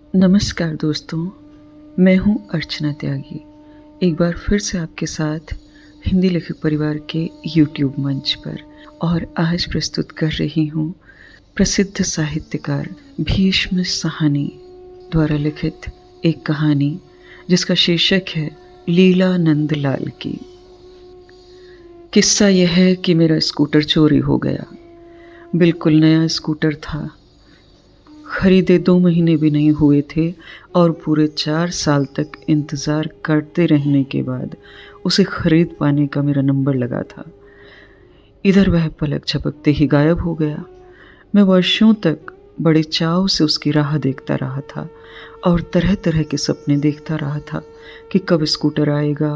नमस्कार दोस्तों, मैं हूँ अर्चना त्यागी। एक बार फिर से आपके साथ हिंदी लेखक परिवार के यूट्यूब मंच पर और आज प्रस्तुत कर रही हूँ प्रसिद्ध साहित्यकार भीष्म साहनी द्वारा लिखित एक कहानी जिसका शीर्षक है लीला नंदलाल की। किस्सा यह है कि मेरा स्कूटर चोरी हो गया। बिल्कुल नया स्कूटर था। खरीदे 2 महीने भी नहीं हुए थे और पूरे 4 साल तक इंतज़ार करते रहने के बाद उसे खरीद पाने का मेरा नंबर लगा था। इधर वह पलक झपकते ही गायब हो गया। मैं वर्षों तक बड़े चाव से उसकी राह देखता रहा था और तरह तरह के सपने देखता रहा था कि कब स्कूटर आएगा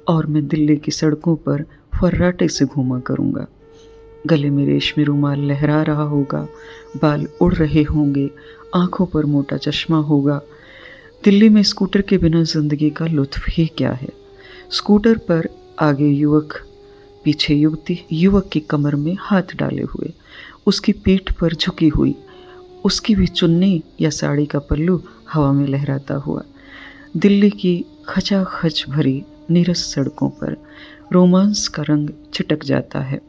और मैं दिल्ली की सड़कों पर फर्राटे से घूमा करूँगा। गले में रेशमी रुमाल लहरा रहा होगा, बाल उड़ रहे होंगे, आंखों पर मोटा चश्मा होगा। दिल्ली में स्कूटर के बिना जिंदगी का लुत्फ ही क्या है। स्कूटर पर आगे युवक, पीछे युवती, युवक की कमर में हाथ डाले हुए, उसकी पीठ पर झुकी हुई, उसकी भी चुन्नी या साड़ी का पल्लू हवा में लहराता हुआ। दिल्ली की खचाखच भरी नीरस सड़कों पर रोमांस का रंग छिटक जाता है,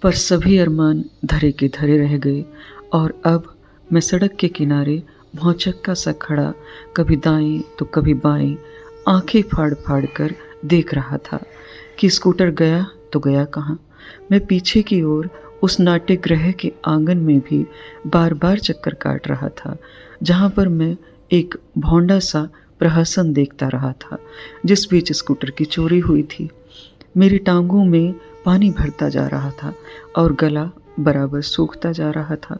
पर सभी अरमान धरे के धरे रह गए और अब मैं सड़क के किनारे भौचक्का सा खड़ा, कभी दाएं तो कभी बाएं, आंखें फाड़ फाड़ कर देख रहा था कि स्कूटर गया तो गया कहाँ। मैं पीछे की ओर उस नाट्यगृह के आंगन में भी बार बार चक्कर काट रहा था, जहाँ पर मैं एक भौंडा सा प्रहसन देखता रहा था जिस बीच स्कूटर की चोरी हुई थी। मेरी टांगों में पानी भरता जा रहा था और गला बराबर सूखता जा रहा था।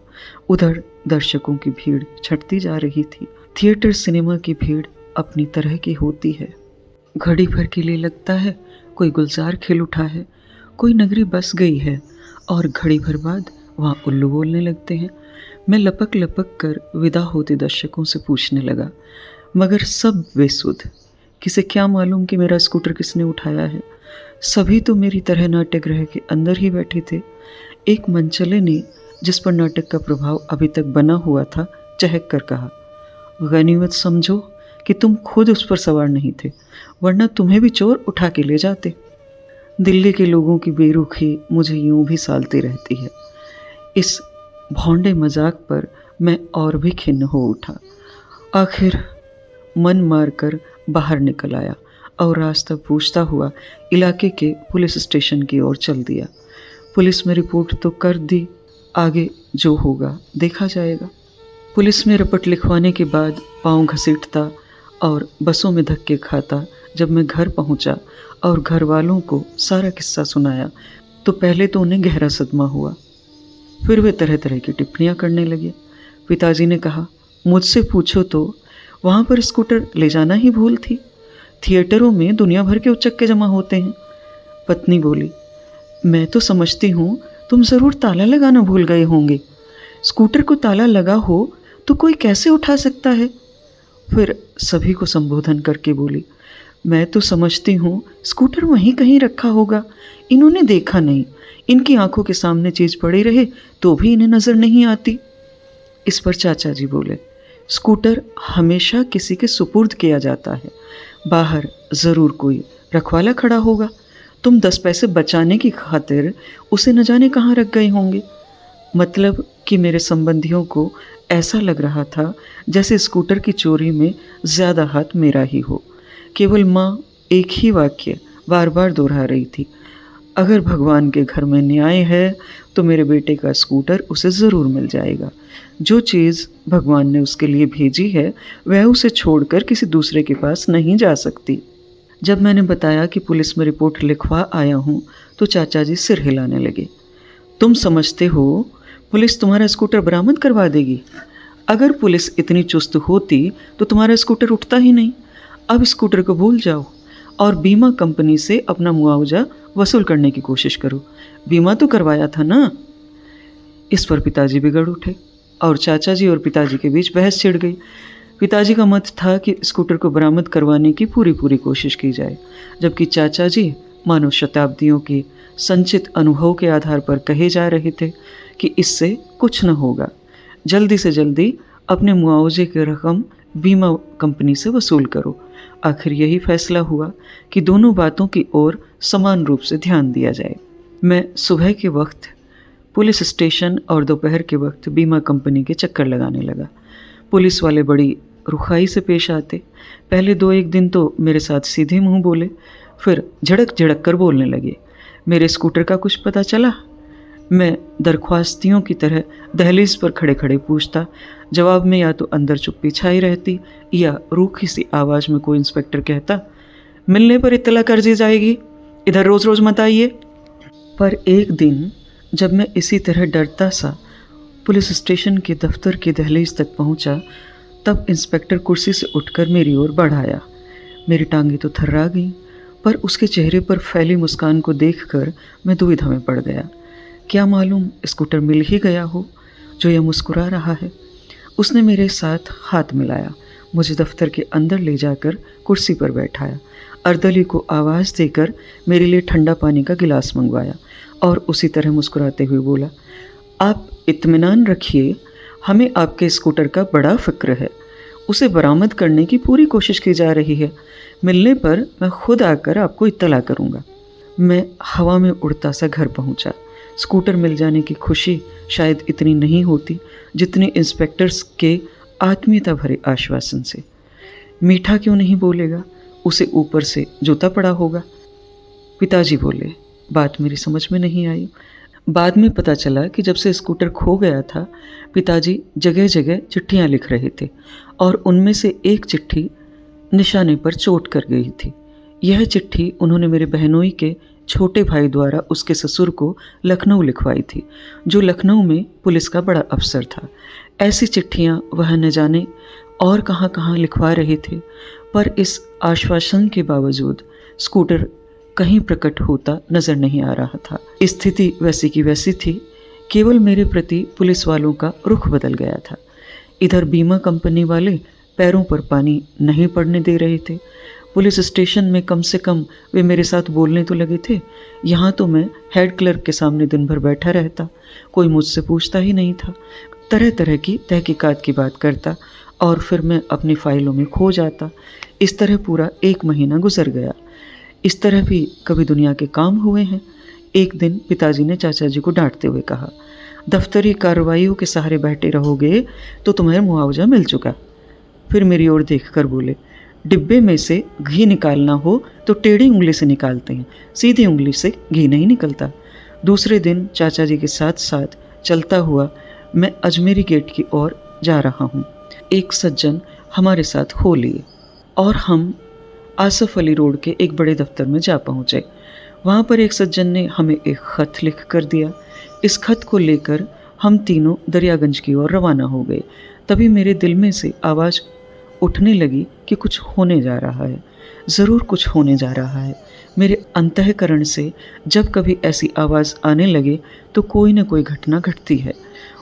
उधर दर्शकों की भीड़ छटती जा रही थी। थिएटर सिनेमा की भीड़ अपनी तरह की होती है। घड़ी भर के लिए लगता है कोई गुलजार खिल उठा है, कोई नगरी बस गई है और घड़ी भर बाद वहाँ उल्लू बोलने लगते हैं। मैं लपक लपक कर विदा होते दर्शकों से पूछने लगा, मगर सब बेसुध। किसे क्या मालूम कि मेरा स्कूटर किसने उठाया है। सभी तो मेरी तरह नाट्यगृह के अंदर ही बैठे थे। एक मंचले ने, जिस पर नाटक का प्रभाव अभी तक बना हुआ था, चहक कर कहा, गनीमत समझो कि तुम खुद उस पर सवार नहीं थे, वरना तुम्हें भी चोर उठा के ले जाते। दिल्ली के लोगों की बेरुखी मुझे यूं भी सालती रहती है। इस भौंडे मजाक पर मैं और भी खिन्न हो उठा। आखिर मन मारकर बाहर निकल आया और रास्ता पूछता हुआ इलाके के पुलिस स्टेशन की ओर चल दिया। पुलिस में रिपोर्ट तो कर दी, आगे जो होगा देखा जाएगा। पुलिस में रिपोर्ट लिखवाने के बाद पाँव घसीटता और बसों में धक्के खाता जब मैं घर पहुंचा और घर वालों को सारा किस्सा सुनाया तो पहले तो उन्हें गहरा सदमा हुआ, फिर वे तरह तरह की टिप्पणियां करने लगे। पिताजी ने कहा, मुझसे पूछो तो वहाँ पर स्कूटर ले जाना ही भूल थी। थिएटरों में दुनिया भर के उचक्के जमा होते हैं। पत्नी बोली, मैं तो समझती हूँ तुम ज़रूर ताला लगाना भूल गए होंगे। स्कूटर को ताला लगा हो तो कोई कैसे उठा सकता है। फिर सभी को संबोधन करके बोली, मैं तो समझती हूँ स्कूटर वहीं कहीं रखा होगा, इन्होंने देखा नहीं। इनकी आंखों के सामने चीज़ पड़ी रहे तो भी इन्हें नज़र नहीं आती। इस पर चाचा जी बोले, स्कूटर हमेशा किसी के सुपुर्द किया जाता है, बाहर ज़रूर कोई रखवाला खड़ा होगा। तुम 10 पैसे बचाने की खातिर उसे न जाने कहाँ रख गए होंगे। मतलब कि मेरे संबंधियों को ऐसा लग रहा था जैसे स्कूटर की चोरी में ज़्यादा हाथ मेरा ही हो। केवल माँ एक ही वाक्य बार बार दोहरा रही थी, अगर भगवान के घर में न्याय है तो मेरे बेटे का स्कूटर उसे ज़रूर मिल जाएगा। जो चीज़ भगवान ने उसके लिए भेजी है वह उसे छोड़कर किसी दूसरे के पास नहीं जा सकती। जब मैंने बताया कि पुलिस में रिपोर्ट लिखवा आया हूँ तो चाचा जी सिर हिलाने लगे। तुम समझते हो पुलिस तुम्हारा स्कूटर बरामद करवा देगी? अगर पुलिस इतनी चुस्त होती तो तुम्हारा स्कूटर उठता ही नहीं। अब स्कूटर को भूल जाओ और बीमा कंपनी से अपना मुआवजा वसूल करने की कोशिश करो। बीमा तो करवाया था ना। इस पर पिताजी बिगड़ उठे और चाचा जी और पिताजी के बीच बहस छिड़ गई। पिताजी का मत था कि स्कूटर को बरामद करवाने की पूरी कोशिश की जाए, जबकि चाचा जी मानो शताब्दियों के संचित अनुभव के आधार पर कहे जा रहे थे कि इससे कुछ न होगा, जल्दी से जल्दी अपने मुआवजे की रकम बीमा कंपनी से वसूल करो। आखिर यही फैसला हुआ कि दोनों बातों की ओर समान रूप से ध्यान दिया जाए। मैं सुबह के वक्त पुलिस स्टेशन और दोपहर के वक्त बीमा कंपनी के चक्कर लगाने लगा। पुलिस वाले बड़ी रुखाई से पेश आते। पहले 2-1 दिन तो मेरे साथ सीधे मुंह बोले, फिर झड़क झड़क कर बोलने लगे। मेरे स्कूटर का कुछ पता चला? मैं दरख्वास्तियों की तरह दहलीज पर खड़े खड़े पूछता। जवाब में या तो अंदर चुप्पी छाई रहती या रूखी सी आवाज़ में कोई इंस्पेक्टर कहता, मिलने पर इत्तला कर दी जाएगी, इधर रोज़ रोज़ मत आइए। पर एक दिन जब मैं इसी तरह डरता सा पुलिस स्टेशन के दफ्तर की दहलीज तक पहुंचा, तब इंस्पेक्टर कुर्सी से उठकर मेरी ओर बढ़ाया। मेरी टांगें तो थर्रा गईं, पर उसके चेहरे पर फैली मुस्कान को देखकर मैं दुविधा में पड़ गया। क्या मालूम स्कूटर मिल ही गया हो जो यह मुस्कुरा रहा है। उसने मेरे साथ हाथ मिलाया, मुझे दफ्तर के अंदर ले जाकर कुर्सी पर बैठाया, अर्दली को आवाज़ देकर मेरे लिए ठंडा पानी का गिलास मंगवाया और उसी तरह मुस्कुराते हुए बोला, आप इत्मीनान रखिए, हमें आपके स्कूटर का बड़ा फ़िक्र है। उसे बरामद करने की पूरी कोशिश की जा रही है। मिलने पर मैं खुद आकर आपको इत्तला करूँगा। मैं हवा में उड़ता सा घर पहुँचा। स्कूटर मिल जाने की खुशी शायद इतनी नहीं होती जितनी इंस्पेक्टर्स के आत्मीयता भरे आश्वासन से। मीठा क्यों नहीं बोलेगा, उसे ऊपर से जूता पड़ा होगा। पिताजी बोले। बात मेरी समझ में नहीं आई। बाद में पता चला कि जब से स्कूटर खो गया था, पिताजी जगह जगह चिट्ठियाँ लिख रहे थे और उनमें से एक चिट्ठी निशाने पर चोट कर गई थी। यह चिट्ठी उन्होंने मेरे बहनोई के छोटे भाई द्वारा उसके ससुर को लखनऊ लिखवाई थी, जो लखनऊ में पुलिस का बड़ा अफसर था। ऐसी चिट्ठियाँ वह न जाने और कहाँ कहाँ लिखवा रहे थे, पर इस आश्वासन के बावजूद स्कूटर कहीं प्रकट होता नजर नहीं आ रहा था। स्थिति वैसी की वैसी थी, केवल मेरे प्रति पुलिस वालों का रुख बदल गया था। इधर बीमा कंपनी वाले पैरों पर पानी नहीं पड़ने दे रहे थे। पुलिस स्टेशन में कम से कम वे मेरे साथ बोलने तो लगे थे। यहाँ तो मैं हेड क्लर्क के सामने दिन भर बैठा रहता, कोई मुझसे पूछता ही नहीं था। तरह तरह की तहकीकात की बात करता और फिर मैं अपनी फाइलों में खो जाता। इस तरह पूरा 1 महीना गुजर गया। इस तरह भी कभी दुनिया के काम हुए हैं। एक दिन पिताजी ने चाचा जी को डांटते हुए कहा, दफ्तरी कार्रवाइयों के सहारे बैठे रहोगे तो तुम्हें मुआवजा मिल चुका। फिर मेरी ओर देखकर बोले, डिब्बे में से घी निकालना हो तो टेढ़ी उंगली से निकालते हैं, सीधी उंगली से घी नहीं निकलता। दूसरे दिन चाचा जी के साथ साथ चलता हुआ मैं अजमेरी गेट की ओर जा रहा हूँ। एक सज्जन हमारे साथ हो लिए और हम आसफ अली रोड के एक बड़े दफ्तर में जा पहुँचे। वहाँ पर एक सज्जन ने हमें एक ख़त लिख कर दिया। इस खत को लेकर हम तीनों दरियागंज की ओर रवाना हो गए। तभी मेरे दिल में से आवाज़ उठने लगी कि कुछ होने जा रहा है, ज़रूर कुछ होने जा रहा है। मेरे अंतःकरण से जब कभी ऐसी आवाज़ आने लगे तो कोई न कोई घटना घटती है।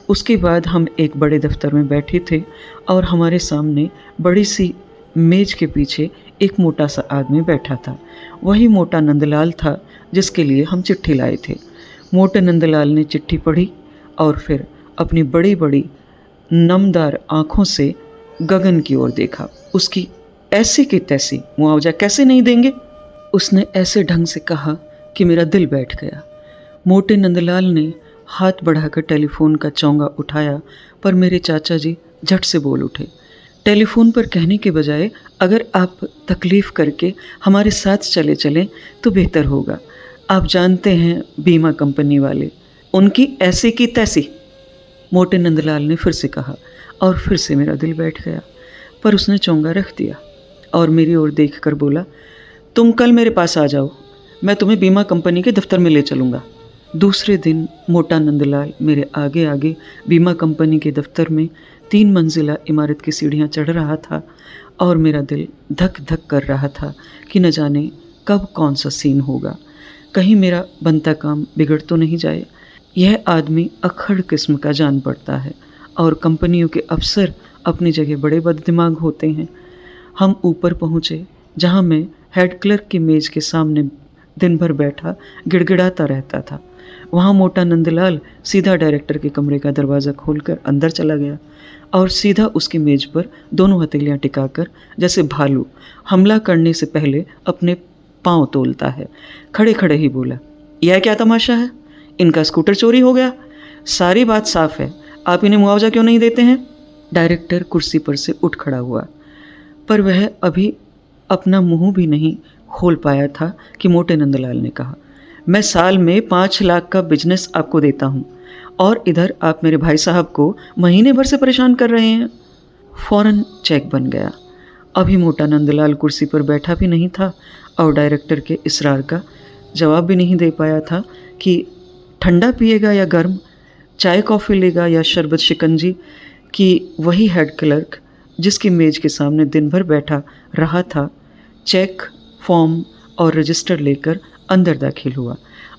उसके बाद हम एक बड़े दफ्तर में बैठे थे और हमारे सामने बड़ी सी मेज के पीछे एक मोटा सा आदमी बैठा था। वही मोटा नंदलाल था जिसके लिए हम चिट्ठी लाए थे। मोटे नंदलाल ने चिट्ठी पढ़ी और फिर अपनी बड़ी बड़ी नमदार आँखों से गगन की ओर देखा। उसकी ऐसी की तैसी, मुआवजा कैसे नहीं देंगे, उसने ऐसे ढंग से कहा कि मेरा दिल बैठ गया। मोटे नंदलाल ने हाथ बढ़ाकर टेलीफोन का चौंगा उठाया, पर मेरे चाचा जी झट से बोल उठे, टेलीफोन पर कहने के बजाय अगर आप तकलीफ़ करके हमारे साथ चले चलें तो बेहतर होगा। आप जानते हैं बीमा कंपनी वाले, उनकी ऐसी की तैसी। मोटे नंदलाल ने फिर से कहा और फिर से मेरा दिल बैठ गया, पर उसने चौंगा रख दिया और मेरी ओर देखकर बोला, तुम कल मेरे पास आ जाओ, मैं तुम्हें बीमा कंपनी के दफ्तर में ले चलूँगा। दूसरे दिन मोटा नंदलाल मेरे आगे आगे बीमा कंपनी के दफ्तर में 3 मंजिला इमारत की सीढ़ियाँ चढ़ रहा था और मेरा दिल धक धक कर रहा था कि न जाने कब कौन सा सीन होगा, कहीं मेरा बनता काम बिगड़ तो नहीं जाए। यह आदमी अक्खड़ किस्म का जान पड़ता है और कंपनियों के अफसर अपनी जगह बड़े बददिमाग होते हैं। हम ऊपर पहुँचे, जहाँ मैं हेड क्लर्क की मेज़ के सामने दिन भर बैठा गिड़गिड़ाता रहता था। वहाँ मोटा नंदलाल सीधा डायरेक्टर के कमरे का दरवाज़ा खोलकर अंदर चला गया और सीधा उसकी मेज पर दोनों हथेलियाँ टिकाकर जैसे भालू हमला करने से पहले अपने पाँव तोलता है, खड़े खड़े ही बोला, यह क्या तमाशा है? इनका स्कूटर चोरी हो गया। सारी बात साफ है, आप इन्हें मुआवजा क्यों नहीं देते हैं? डायरेक्टर कुर्सी पर से उठ खड़ा हुआ, पर वह अभी अपना मुंह भी नहीं खोल पाया था कि मोटे नंदलाल ने कहा, मैं साल में 5 लाख का बिजनेस आपको देता हूँ और इधर आप मेरे भाई साहब को महीने भर से परेशान कर रहे हैं। फौरन चेक बन गया। अभी मोटा नंदलाल कुर्सी पर बैठा भी नहीं था और डायरेक्टर के इसरार का जवाब भी नहीं दे पाया था कि ठंडा पिएगा या गर्म, चाय कॉफ़ी लेगा या शरबत शिकंजी, कि वही हेड क्लर्क जिसकी मेज के सामने दिन भर बैठा रहा था चेक, फॉर्म और रजिस्टर लेकर अंदर दाखिल हुआ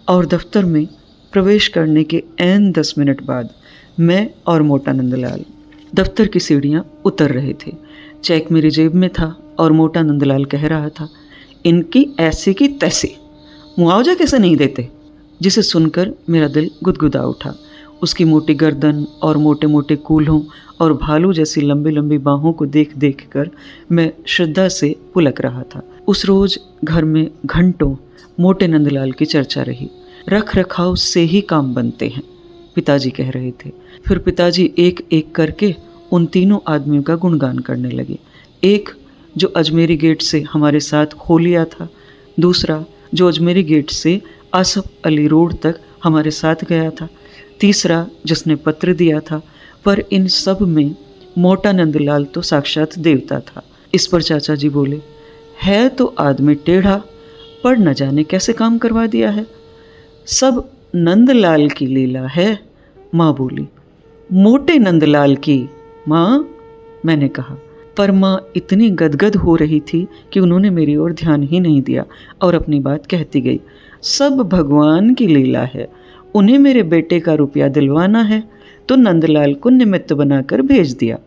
और दफ्तर में प्रवेश करने के ऐन 10 मिनट बाद मैं और मोटा नंदलाल दफ्तर की सीढ़ियाँ उतर रहे थे। चेक मेरी जेब में था और मोटा नंदलाल कह रहा था, इनकी ऐसी की तैसी, मुआवजा कैसे नहीं देते? जिसे सुनकर मेरा दिल गुदगुदा उठा। उसकी मोटी गर्दन और मोटे मोटे कूल्हों और भालू जैसी लंबी लंबी बाहों को देख देख कर मैं श्रद्धा से पुलक रहा था। उस रोज़ घर में घंटों मोटे नंदलाल की चर्चा रही। रख रखाव से ही काम बनते हैं, पिताजी कह रहे थे। फिर पिताजी एक एक करके उन तीनों आदमियों का गुणगान करने लगे। एक जो अजमेरी गेट से हमारे साथ हो लिया था, दूसरा जो अजमेरी गेट से आसफ अली रोड तक हमारे साथ गया था, तीसरा जिसने पत्र दिया था। पर इन सब में मोटा नंदलाल तो साक्षात देवता था। इस पर चाचा जी बोले, है तो आदमी टेढ़ा, पर न जाने कैसे काम करवा दिया है। सब नंदलाल की लीला है। माँ बोली, मोटे नंदलाल की माँ, मैंने कहा। पर माँ इतनी गदगद हो रही थी कि उन्होंने मेरी ओर ध्यान ही नहीं दिया और अपनी बात कहती गई, सब भगवान की लीला है। उन्हें मेरे बेटे का रुपया दिलवाना है तो नंदलाल को निमित्त बनाकर भेज दिया।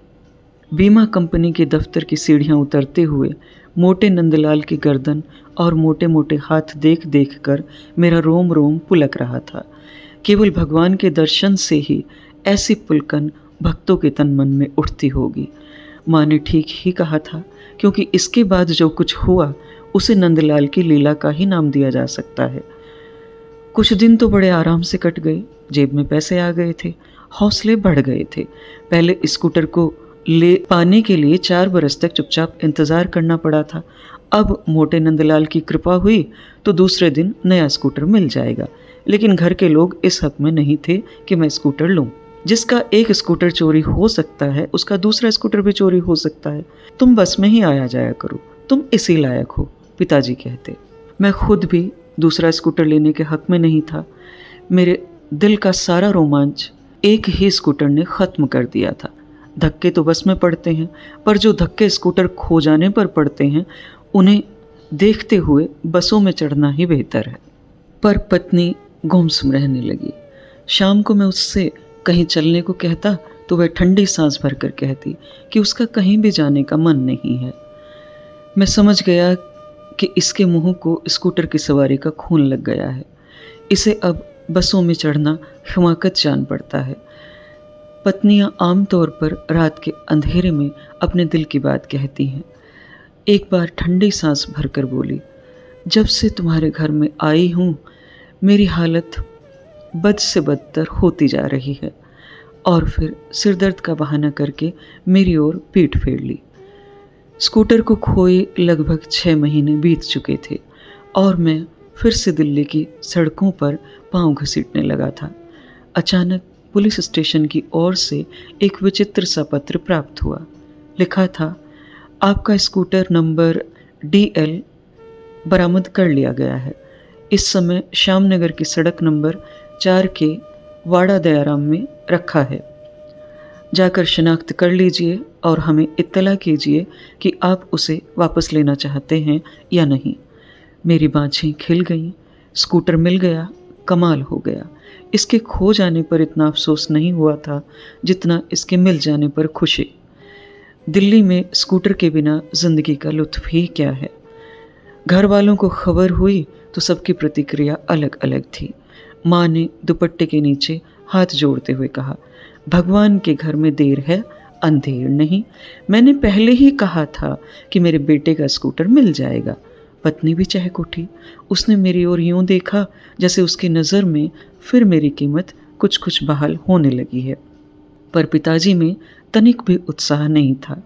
बीमा कंपनी के दफ्तर की सीढ़ियाँ उतरते हुए मोटे नंदलाल की गर्दन और मोटे मोटे हाथ देख देख कर मेरा रोम रोम पुलक रहा था। केवल भगवान के दर्शन से ही ऐसी पुलकन भक्तों के तन मन में उठती होगी। माँ ने ठीक ही कहा था, क्योंकि इसके बाद जो कुछ हुआ उसे नंदलाल की लीला का ही नाम दिया जा सकता है। कुछ दिन तो बड़े आराम से कट गए। जेब में पैसे आ गए थे, हौसले बढ़ गए थे। पहले स्कूटर को ले पाने के लिए 4 बरस तक चुपचाप इंतज़ार करना पड़ा था। अब मोटे नंदलाल की कृपा हुई तो दूसरे दिन नया स्कूटर मिल जाएगा। लेकिन घर के लोग इस हक में नहीं थे कि मैं स्कूटर लूँ। जिसका एक स्कूटर चोरी हो सकता है उसका दूसरा स्कूटर भी चोरी हो सकता है। तुम बस में ही आया जाया करो, तुम इसी लायक हो, पिताजी कहते। मैं खुद भी दूसरा स्कूटर लेने के हक में नहीं था। मेरे दिल का सारा रोमांच एक ही स्कूटर ने ख़त्म कर दिया था। धक्के तो बस में पड़ते हैं, पर जो धक्के स्कूटर खो जाने पर पड़ते हैं उन्हें देखते हुए बसों में चढ़ना ही बेहतर है। पर पत्नी गुमसुम रहने लगी। शाम को मैं उससे कहीं चलने को कहता तो वह ठंडी सांस भरकर कहती कि उसका कहीं भी जाने का मन नहीं है। मैं समझ गया कि इसके मुंह को स्कूटर की सवारी का खून लग गया है। इसे अब बसों में चढ़ना हिमाकत जान पड़ता है। पत्नियां आमतौर पर रात के अंधेरे में अपने दिल की बात कहती हैं। एक बार ठंडी सांस भरकर बोली, जब से तुम्हारे घर में आई हूँ मेरी हालत बद से बदतर होती जा रही है। और फिर सिरदर्द का बहाना करके मेरी ओर पीठ फेर ली। स्कूटर को खोए लगभग 6 महीने बीत चुके थे और मैं फिर से दिल्ली की सड़कों पर पांव घसीटने लगा था। अचानक पुलिस स्टेशन की ओर से एक विचित्र सा पत्र प्राप्त हुआ। लिखा था, आपका स्कूटर नंबर DL बरामद कर लिया गया है। इस समय श्यामनगर की सड़क नंबर 4 के वाड़ा दयाराम में रखा है। जाकर शिनाख्त कर लीजिए और हमें इत्तला कीजिए कि आप उसे वापस लेना चाहते हैं या नहीं। मेरी बाँछें खिल गईं। स्कूटर मिल गया, कमाल हो गया। इसके खो जाने पर इतना अफसोस नहीं हुआ था जितना इसके मिल जाने पर खुशी। दिल्ली में स्कूटर के बिना ज़िंदगी का लुत्फ़ ही क्या है। घर वालों को खबर हुई तो सबकी प्रतिक्रिया अलग अलग थी। माँ ने दुपट्टे के नीचे हाथ जोड़ते हुए कहा, भगवान के घर में देर है अंधेर नहीं। मैंने पहले ही कहा था कि मेरे बेटे का स्कूटर मिल जाएगा। पत्नी भी चहक उठी। उसने मेरी ओर यूं देखा जैसे उसकी नज़र में फिर मेरी कीमत कुछ कुछ बहाल होने लगी है। पर पिताजी में तनिक भी उत्साह नहीं था।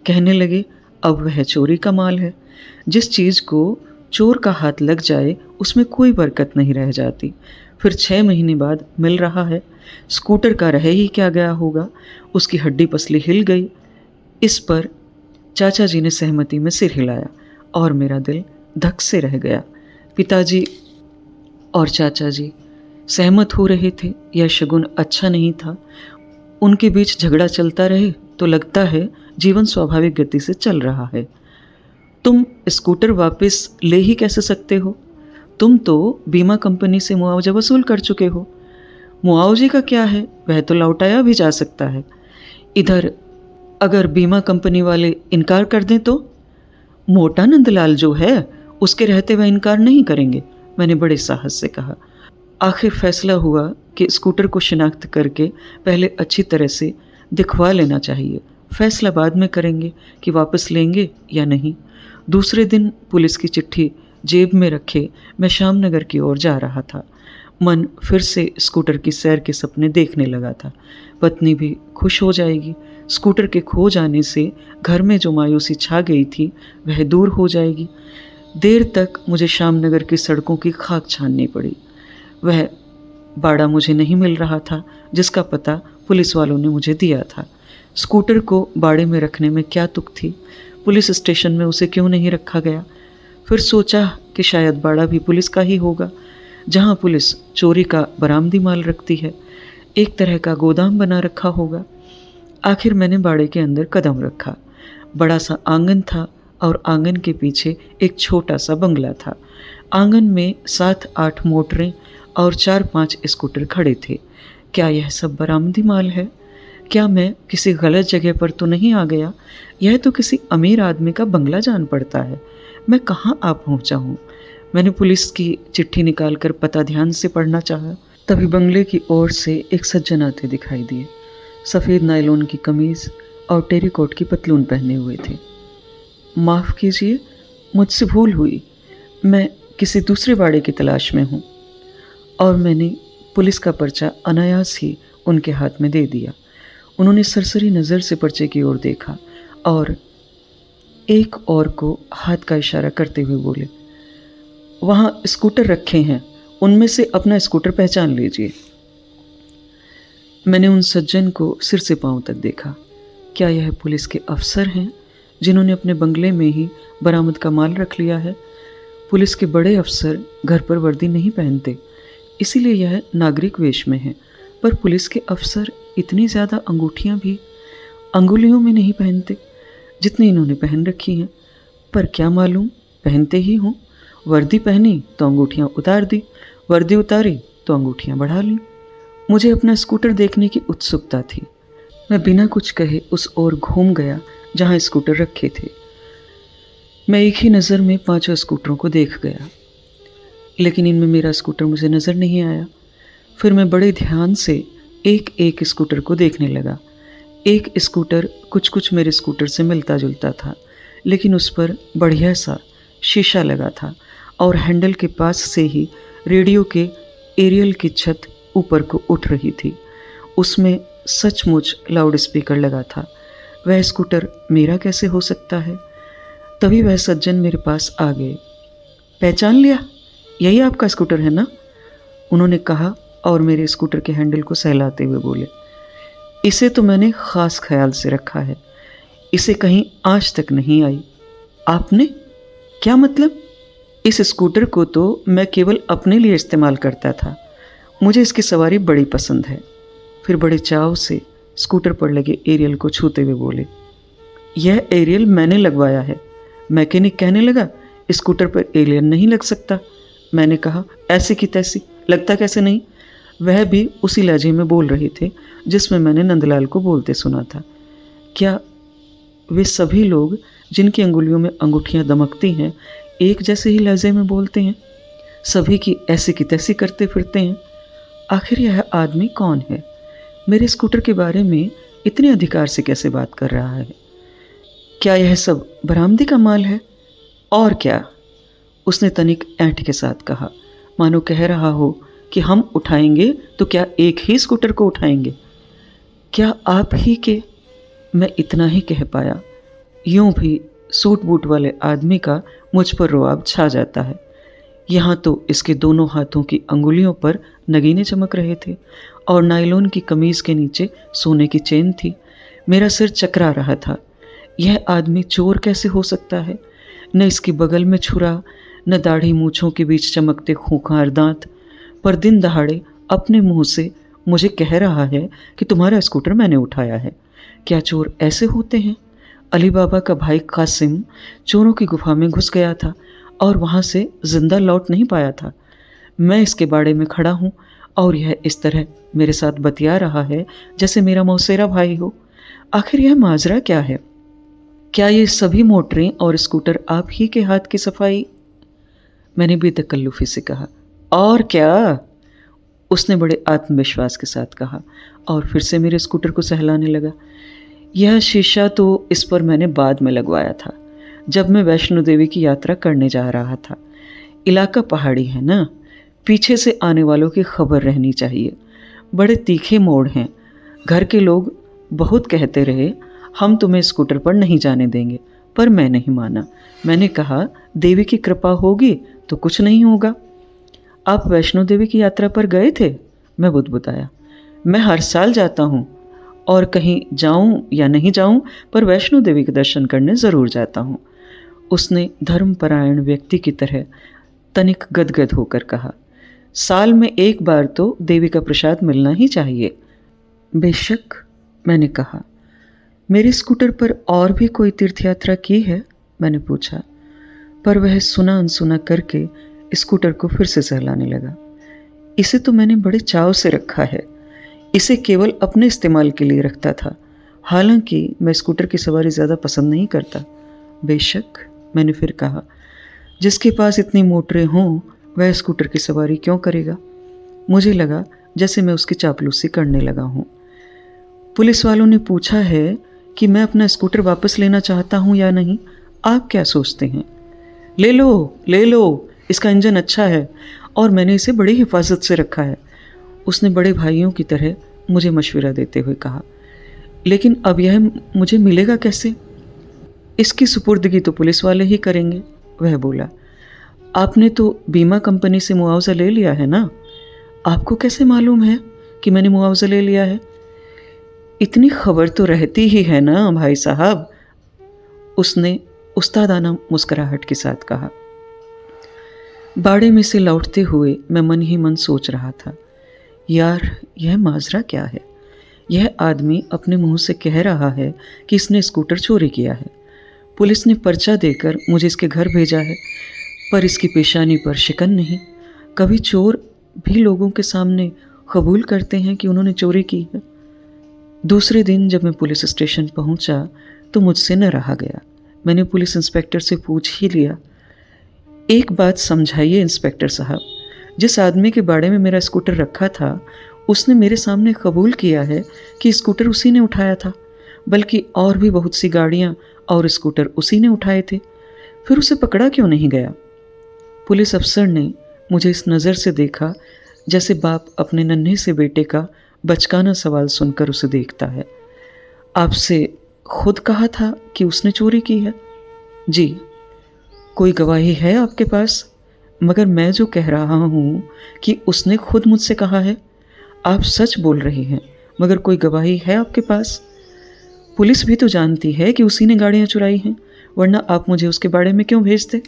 कहने लगे, अब वह चोरी का माल है। जिस चीज़ को चोर का हाथ लग जाए उसमें कोई बरकत नहीं रह जाती। फिर 6 महीने बाद मिल रहा है। स्कूटर का रह ही क्या गया होगा, उसकी हड्डी पसली हिल गई। इस पर चाचा जी ने सहमति में सिर हिलाया और मेरा दिल धक से रह गया। पिताजी और चाचा जी सहमत हो रहे थे। यह शगुन अच्छा नहीं था। उनके बीच झगड़ा चलता रहे तो लगता है जीवन स्वाभाविक गति से चल रहा है। तुम स्कूटर वापस ले ही कैसे सकते हो? तुम तो बीमा कंपनी से मुआवजा वसूल कर चुके हो। मुआवजे का क्या है, वह तो लौटाया भी जा सकता है। इधर अगर बीमा कंपनी वाले इनकार कर दें तो? मोटा नंदलाल जो है उसके रहते वह इनकार नहीं करेंगे, मैंने बड़े साहस से कहा। आखिर फैसला हुआ कि स्कूटर को शिनाख्त करके पहले अच्छी तरह से दिखवा लेना चाहिए। फैसला बाद में करेंगे कि वापस लेंगे या नहीं। दूसरे दिन पुलिस की चिट्ठी जेब में रखे मैं श्यामनगर की ओर जा रहा था। मन फिर से स्कूटर की सैर के सपने देखने लगा था। पत्नी भी खुश हो जाएगी। स्कूटर के खो जाने से घर में जो मायूसी छा गई थी वह दूर हो जाएगी। देर तक मुझे श्यामनगर की सड़कों की खाक छाननी पड़ी। वह बाड़ा मुझे नहीं मिल रहा था जिसका पता पुलिस वालों ने मुझे दिया था। स्कूटर को बाड़े में रखने में क्या तुक थी? पुलिस स्टेशन में उसे क्यों नहीं रखा गया? फिर सोचा कि शायद बाड़ा भी पुलिस का ही होगा, जहाँ पुलिस चोरी का बरामदी माल रखती है। एक तरह का गोदाम बना रखा होगा। आखिर मैंने बाड़े के अंदर कदम रखा। बड़ा सा आंगन था और आंगन के पीछे एक छोटा सा बंगला था। आंगन में 7-8 मोटरें और 4-5 स्कूटर खड़े थे। क्या यह सब बरामदी माल है? क्या मैं किसी गलत जगह पर तो नहीं आ गया? यह तो किसी अमीर आदमी का बंगला जान पड़ता है। मैं कहाँ आ पहुँचा हूँ? मैंने पुलिस की चिट्ठी निकालकर पता ध्यान से पढ़ना चाहा। तभी बंगले की ओर से एक सज्जन आते दिखाई दिए। सफ़ेद नायलॉन की कमीज़ और टेरीकोट की पतलून पहने हुए थे। माफ़ कीजिए, मुझसे भूल हुई। मैं किसी दूसरे बाड़े की तलाश में हूँ। और मैंने पुलिस का पर्चा अनायास ही उनके हाथ में दे दिया। उन्होंने सरसरी नज़र से पर्चे की ओर देखा और एक और को हाथ का इशारा करते हुए बोले, वहाँ स्कूटर रखे हैं, उनमें से अपना स्कूटर पहचान लीजिए। मैंने उन सज्जन को सिर से पांव तक देखा। क्या यह पुलिस के अफसर हैं जिन्होंने अपने बंगले में ही बरामद का माल रख लिया है? पुलिस के बड़े अफसर घर पर वर्दी नहीं पहनते, इसीलिए यह नागरिक वेश में है। पर पुलिस के अफसर इतनी ज़्यादा अंगूठियाँ भी अंगुलियों में नहीं पहनते जितनी इन्होंने पहन रखी हैं। पर क्या मालूम, पहनते ही हों। वर्दी पहनी तो अंगूठियाँ उतार दी, वर्दी उतारी तो अंगूठियाँ बढ़ा लीं। मुझे अपना स्कूटर देखने की उत्सुकता थी। मैं बिना कुछ कहे उस ओर घूम गया जहाँ स्कूटर रखे थे। मैं एक ही नज़र में 5 स्कूटरों को देख गया, लेकिन इनमें मेरा स्कूटर मुझे नज़र नहीं आया। फिर मैं बड़े ध्यान से एक एक स्कूटर को देखने लगा। एक स्कूटर कुछ मेरे स्कूटर से मिलता जुलता था, लेकिन उस पर बढ़िया सा शीशा लगा था और हैंडल के पास से ही रेडियो के एरियल की छत ऊपर को उठ रही थी। उसमें सचमुच लाउड स्पीकर लगा था। वह स्कूटर मेरा कैसे हो सकता है? तभी वह सज्जन मेरे पास आ गए। पहचान लिया? यही आपका स्कूटर है ना? उन्होंने कहा और मेरे स्कूटर के हैंडल को सहलाते हुए बोले, इसे तो मैंने ख़ास ख्याल से रखा है, इसे कहीं आज तक नहीं आई। आपने? क्या मतलब? इस स्कूटर को तो मैं केवल अपने लिए इस्तेमाल करता था। मुझे इसकी सवारी बड़ी पसंद है। फिर बड़े चाव से स्कूटर पर लगे एरियल को छूते हुए बोले, यह एरियल मैंने लगवाया है। मैकेनिक कहने लगा, स्कूटर पर एरियल नहीं लग सकता। मैंने कहा, ऐसी की तैसी, लगता कैसे नहीं? वह भी उसी लहजे में बोल रहे थे जिसमें मैंने नंदलाल को बोलते सुना था। क्या वे सभी लोग जिनकी अंगुलियों में अंगूठियां दमकती हैं एक जैसे ही लहजे में बोलते हैं? सभी की ऐसी की तैसी करते फिरते हैं? आखिर यह आदमी कौन है? मेरे स्कूटर के बारे में इतने अधिकार से कैसे बात कर रहा है? क्या यह सब बरामदी का माल है? और क्या? उसने तनिक ऐंठ के साथ कहा, मानो कह रहा हो कि हम उठाएंगे तो क्या एक ही स्कूटर को उठाएंगे? क्या आप ही के? मैं इतना ही कह पाया। यूं भी सूट बूट वाले आदमी का मुझ पर रुआब छा जाता है। यहाँ तो इसके दोनों हाथों की अंगुलियों पर नगीने चमक रहे थे और नायलॉन की कमीज के नीचे सोने की चेन थी। मेरा सिर चकरा रहा था। यह आदमी चोर कैसे हो सकता है? न इसकी बगल में छुरा, न दाढ़ी मूछों के बीच चमकते खूंखार दांत, पर दिन दहाड़े अपने मुंह से मुझे कह रहा है कि तुम्हारा स्कूटर मैंने उठाया है। क्या चोर ऐसे होते हैं? अली बाबा का भाई कासिम चोरों की गुफा में घुस गया था और वहाँ से जिंदा लौट नहीं पाया था। मैं इसके बाड़े में खड़ा हूँ और यह इस तरह मेरे साथ बतिया रहा है जैसे मेरा मौसेरा भाई हो। आखिर यह माजरा क्या है? क्या ये सभी मोटरें और स्कूटर आप ही के हाथ की सफाई? मैंने बेतकल्लुफी से कहा। और क्या? उसने बड़े आत्मविश्वास के साथ कहा और फिर से मेरे स्कूटर को सहलाने लगा। यह शीशा तो इस पर मैंने बाद में लगवाया था, जब मैं वैष्णो देवी की यात्रा करने जा रहा था। इलाका पहाड़ी है ना, पीछे से आने वालों की खबर रहनी चाहिए। बड़े तीखे मोड़ हैं। घर के लोग बहुत कहते रहे हम तुम्हें स्कूटर पर नहीं जाने देंगे, पर मैं नहीं माना। मैंने कहा देवी की कृपा होगी तो कुछ नहीं होगा। आप वैष्णो देवी की यात्रा पर गए थे? मैं बुदबुदाया। मैं हर साल जाता हूँ और कहीं जाऊँ या नहीं जाऊँ, पर वैष्णो देवी के दर्शन करने ज़रूर जाता हूँ। उसने धर्मपरायण व्यक्ति की तरह तनिक गदगद होकर कहा। साल में एक बार तो देवी का प्रसाद मिलना ही चाहिए। बेशक, मैंने कहा। मेरे स्कूटर पर और भी कोई तीर्थ यात्रा की है? मैंने पूछा, पर वह सुना अनसुना करके स्कूटर को फिर से सहलाने लगा। इसे तो मैंने बड़े चाव से रखा है। इसे केवल अपने इस्तेमाल के लिए रखता था। हालांकि मैं स्कूटर की सवारी ज़्यादा पसंद नहीं करता। बेशक, मैंने फिर कहा, जिसके पास इतनी मोटरें हों वह स्कूटर की सवारी क्यों करेगा? मुझे लगा जैसे मैं उसकी चापलूसी करने लगा हूँ। पुलिस वालों ने पूछा है कि मैं अपना स्कूटर वापस लेना चाहता हूँ या नहीं। आप क्या सोचते हैं? ले लो, ले लो, इसका इंजन अच्छा है और मैंने इसे बड़ी हिफाजत से रखा है। उसने बड़े भाइयों की तरह मुझे मशवरा देते हुए कहा। लेकिन अब यह मुझे मिलेगा कैसे? इसकी सुपुर्दगी तो पुलिस वाले ही करेंगे, वह बोला। आपने तो बीमा कंपनी से मुआवजा ले लिया है ना? आपको कैसे मालूम है कि मैंने मुआवजा ले लिया है? इतनी खबर तो रहती ही है ना भाई साहब, उसने उस्तादाना मुस्कुराहट के साथ कहा। बाड़े में से लौटते हुए मैं मन ही मन सोच रहा था, यार यह माजरा क्या है? यह आदमी अपने मुंह से कह रहा है कि इसने स्कूटर चोरी किया है। पुलिस ने पर्चा देकर मुझे इसके घर भेजा है, पर इसकी पेशानी पर शिकन नहीं। कभी चोर भी लोगों के सामने कबूल करते हैं कि उन्होंने चोरी की है। दूसरे दिन जब मैं पुलिस स्टेशन पहुंचा तो मुझसे न रहा गया। मैंने पुलिस इंस्पेक्टर से पूछ ही लिया। एक बात समझाइए इंस्पेक्टर साहब, जिस आदमी के बाड़े में मेरा स्कूटर रखा था उसने मेरे सामने कबूल किया है कि स्कूटर उसी ने उठाया था, बल्कि और भी बहुत सी गाड़ियां और स्कूटर उसी ने उठाए थे। फिर उसे पकड़ा क्यों नहीं गया? पुलिस अफसर ने मुझे इस नज़र से देखा जैसे बाप अपने नन्हे से बेटे का बचकाना सवाल सुनकर उसे देखता है। आपसे खुद कहा था कि उसने चोरी की है? जी। कोई गवाही है आपके पास? मगर मैं जो कह रहा हूँ कि उसने खुद मुझसे कहा है। आप सच बोल रहे हैं, मगर कोई गवाही है आपके पास? पुलिस भी तो जानती है कि उसी ने गाड़ियाँ चुराई हैं, वरना आप मुझे उसके बारे में क्यों भेजते?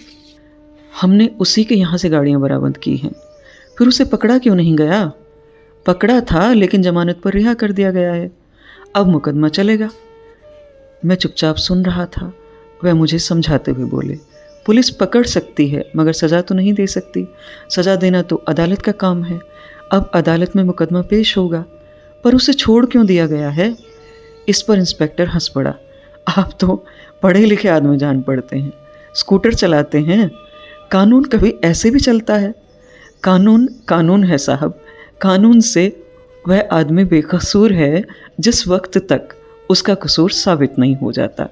हमने उसी के यहाँ से गाड़ियाँ बरामद की हैं। फिर उसे पकड़ा क्यों नहीं गया? पकड़ा था, लेकिन जमानत पर रिहा कर दिया गया है। अब मुकदमा चलेगा। मैं चुपचाप सुन रहा था। वह मुझे समझाते हुए बोले, पुलिस पकड़ सकती है मगर सज़ा तो नहीं दे सकती। सज़ा देना तो अदालत का काम है। अब अदालत में मुकदमा पेश होगा, पर उसे छोड़ क्यों दिया गया है? इस पर इंस्पेक्टर हंस पड़ा। आप तो पढ़े लिखे आदमी जान पड़ते हैं, स्कूटर चलाते हैं। कानून कभी ऐसे भी चलता है? कानून कानून है साहब, कानून से वह आदमी बेकसूर है जिस वक्त तक उसका कसूर साबित नहीं हो जाता।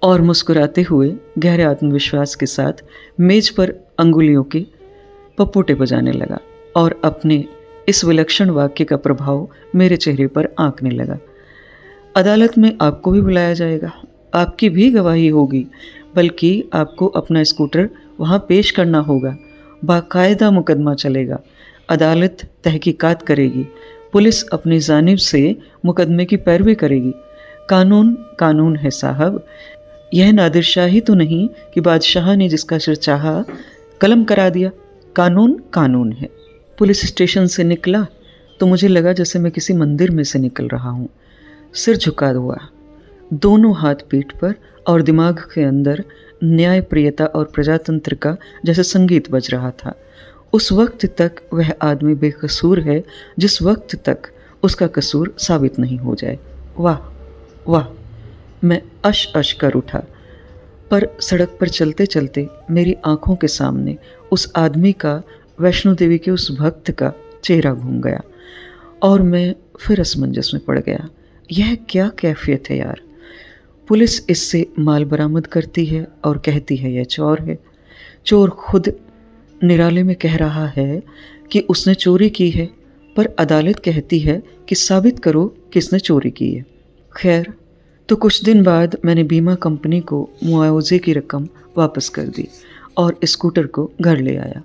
और मुस्कुराते हुए गहरे आत्मविश्वास के साथ मेज पर अंगुलियों के पपोटे बजाने लगा और अपने इस विलक्षण वाक्य का प्रभाव मेरे चेहरे पर आंकने लगा। अदालत में आपको भी बुलाया जाएगा, आपकी भी गवाही होगी, बल्कि आपको अपना स्कूटर वहाँ पेश करना होगा। बाकायदा मुकदमा चलेगा, अदालत तहकीकात करेगी, पुलिस अपनी जानिब से मुकदमे की पैरवी करेगी। कानून कानून है साहब, यह नादिरशाही तो नहीं कि बादशाह ने जिसका सिर चाहा कलम करा दिया। कानून कानून है। पुलिस स्टेशन से निकला तो मुझे लगा जैसे मैं किसी मंदिर में से निकल रहा हूँ। सिर झुका हुआ, दोनों हाथ पीठ पर और दिमाग के अंदर न्याय प्रियता और प्रजातंत्र का जैसे संगीत बज रहा था। उस वक्त तक वह आदमी बेकसूर है जिस वक्त तक उसका कसूर साबित नहीं हो जाए। वाह वाह, मैं अश कर उठा। पर सड़क पर चलते चलते मेरी आंखों के सामने उस आदमी का, वैष्णो देवी के उस भक्त का चेहरा घूम गया और मैं फिर असमंजस में पड़ गया। यह क्या कैफियत है यार। पुलिस इससे माल बरामद करती है और कहती है यह चोर है। चोर खुद निराले में कह रहा है कि उसने चोरी की है, पर अदालत कहती है कि साबित करो किसने चोरी की है। खैर, तो कुछ दिन बाद मैंने बीमा कंपनी को मुआवजे की रकम वापस कर दी और स्कूटर को घर ले आया।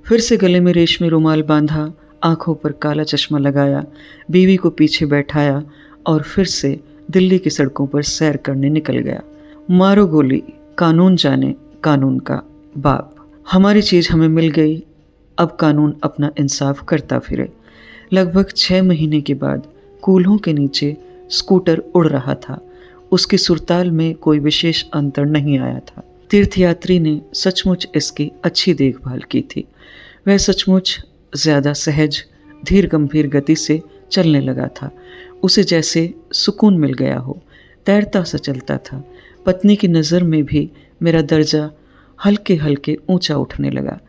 फिर से गले में रेशमी रुमाल बांधा, आंखों पर काला चश्मा लगाया, बीवी को पीछे बैठाया और फिर से दिल्ली की सड़कों पर सैर करने निकल गया। मारो गोली, कानून जाने कानून का बाप। हमारी चीज़ हमें मिल गई, अब कानून अपना इंसाफ करता फिरे। लगभग 6 महीने के बाद कूल्हों के नीचे स्कूटर उड़ रहा था। उसकी सुरताल में कोई विशेष अंतर नहीं आया था। तीर्थयात्री ने सचमुच इसकी अच्छी देखभाल की थी। वह सचमुच ज़्यादा सहज, धीर गंभीर गति से चलने लगा था। उसे जैसे सुकून मिल गया हो, तैरता सा चलता था। पत्नी की नज़र में भी मेरा दर्जा हल्के हल्के ऊंचा उठने लगा।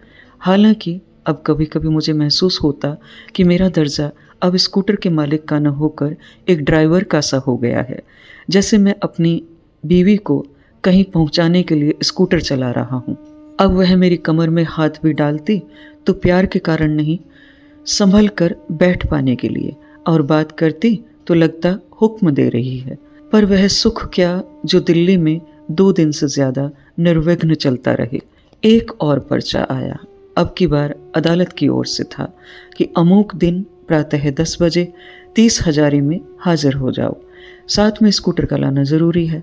हालांकि अब कभी कभी मुझे महसूस होता कि मेरा दर्जा अब स्कूटर के मालिक का न होकर एक ड्राइवर का सा हो गया है, जैसे मैं अपनी बीवी को कहीं पहुंचाने के लिए स्कूटर चला रहा हूं। अब वह मेरी कमर में हाथ भी डालती तो प्यार के कारण नहीं, संभल कर बैठ पाने के लिए, और बात करती तो लगता हुक्म दे रही है। पर वह सुख क्या जो दिल्ली में 2 दिन से ज़्यादा निर्विघ्न चलता रहे। एक और पर्चा आया, अब की बार अदालत की ओर से था कि अमूक दिन प्रातः 10 बजे 30 हजारी में हाजिर हो जाओ, साथ में स्कूटर का लाना ज़रूरी है।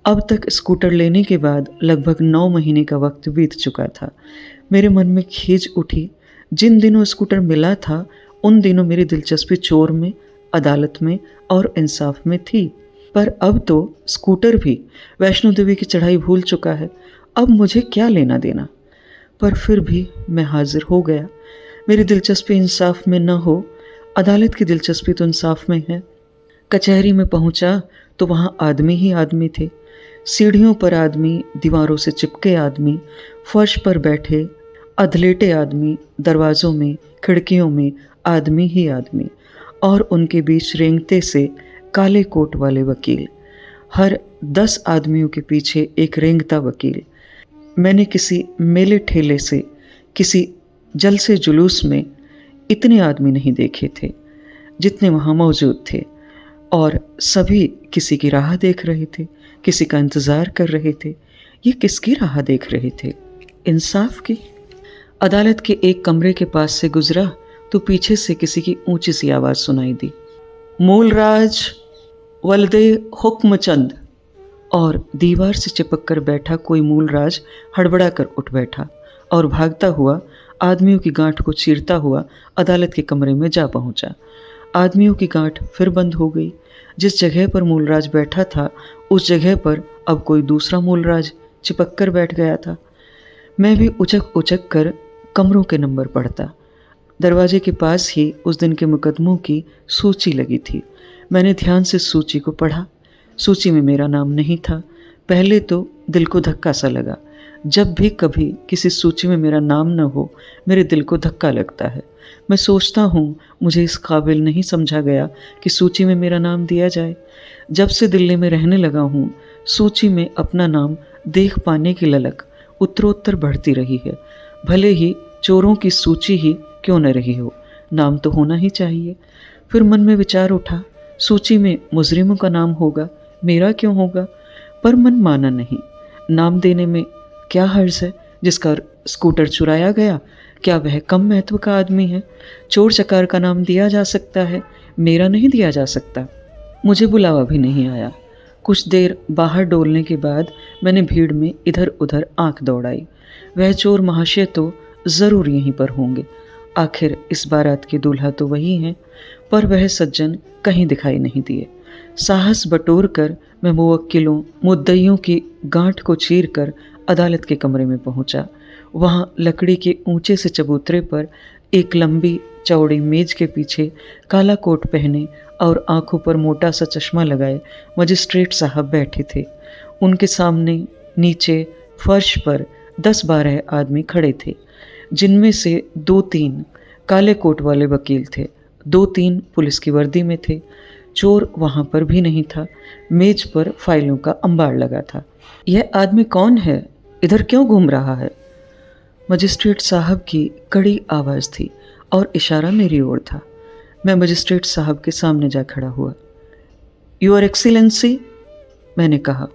अब तक स्कूटर लेने के बाद लगभग 9 महीने का वक्त बीत चुका था। मेरे मन में खींच उठी। जिन दिनों स्कूटर मिला था उन दिनों मेरी दिलचस्पी चोर में, अदालत में और इंसाफ में थी। पर अब तो स्कूटर भी वैष्णो देवी की चढ़ाई भूल चुका है, अब मुझे क्या लेना देना। पर फिर भी मैं हाजिर हो गया। मेरी दिलचस्पी इंसाफ में न हो, अदालत की दिलचस्पी तो इंसाफ में है। कचहरी में पहुंचा तो वहाँ आदमी ही आदमी थे। सीढ़ियों पर आदमी, दीवारों से चिपके आदमी, फर्श पर बैठे अधलेटे आदमी, दरवाज़ों में, खिड़कियों में आदमी ही आदमी, और उनके बीच रेंगते से काले कोट वाले वकील। हर 10 आदमियों के पीछे एक रेंगता वकील। मैंने किसी मेले ठेले से, किसी जलसे जुलूस में इतने आदमी नहीं देखे थे जितने वहाँ मौजूद थे, और सभी किसी की राह देख रहे थे, किसी का इंतज़ार कर रहे थे। ये किसकी राह देख रहे थे? इंसाफ की। अदालत के एक कमरे के पास से गुजरा तो पीछे से किसी की ऊंची सी आवाज़ सुनाई दी, मूलराज वल्दे हुक्मचंद। और दीवार से चिपक कर बैठा कोई मूलराज हड़बड़ा कर उठ बैठा और भागता हुआ आदमियों की गांठ को चीरता हुआ अदालत के कमरे में जा पहुंचा। आदमियों की गांठ फिर बंद हो गई। जिस जगह पर मूलराज बैठा था उस जगह पर अब कोई दूसरा मूलराज चिपक कर बैठ गया था। मैं भी उचक उचक कर कमरों के नंबर पढ़ता। दरवाजे के पास ही उस दिन के मुकदमों की सूची लगी थी। मैंने ध्यान से सूची को पढ़ा। सूची में मेरा नाम नहीं था। पहले तो दिल को धक्का सा लगा। जब भी कभी किसी सूची में मेरा नाम न हो, मेरे दिल को धक्का लगता है। मैं सोचता हूँ मुझे इस काबिल नहीं समझा गया कि सूची में मेरा नाम दिया जाए। जब से दिल्ली में रहने लगा हूँ, सूची में अपना नाम देख पाने की ललक उत्तरोत्तर बढ़ती रही है। भले ही चोरों की सूची ही क्यों न रही हो, नाम तो होना ही चाहिए। फिर मन में विचार उठा, सूची में मुजरिमों का नाम होगा, मेरा क्यों होगा? पर मन माना नहीं। नाम देने में क्या हर्ज है? जिसका स्कूटर चुराया गया, क्या वह कम महत्व का आदमी है? चोर चकार का नाम दिया जा सकता है, मेरा नहीं दिया जा सकता। मुझे बुलावा भी नहीं आया। कुछ देर बाहर डोलने के बाद मैंने भीड़ में इधर उधर आंख दौड़ाई। वह चोर महाशय तो ज़रूर यहीं पर होंगे, आखिर इस बारात के दूल्हा तो वही हैं। पर वह सज्जन कहीं दिखाई नहीं दिए। साहस बटोर कर मैं मुवक्किलों मुद्दइयों की गांठ को चीर कर अदालत के कमरे में पहुंचा। वहाँ लकड़ी के ऊंचे से चबूतरे पर एक लंबी चौड़ी मेज के पीछे काला कोट पहने और आंखों पर मोटा सा चश्मा लगाए मजिस्ट्रेट साहब बैठे थे। उनके सामने नीचे फर्श पर 10-12 आदमी खड़े थे, जिनमें से 2-3 काले कोट वाले वकील थे, 2-3 पुलिस की वर्दी में थे। चोर वहाँ पर भी नहीं था। मेज पर फाइलों का अंबार लगा था। यह आदमी कौन है? इधर क्यों घूम रहा है? मजिस्ट्रेट साहब की कड़ी आवाज़ थी और इशारा मेरी ओर था। मैं मजिस्ट्रेट साहब के सामने जा खड़ा हुआ। योर एक्सीलेंसी, मैंने कहा,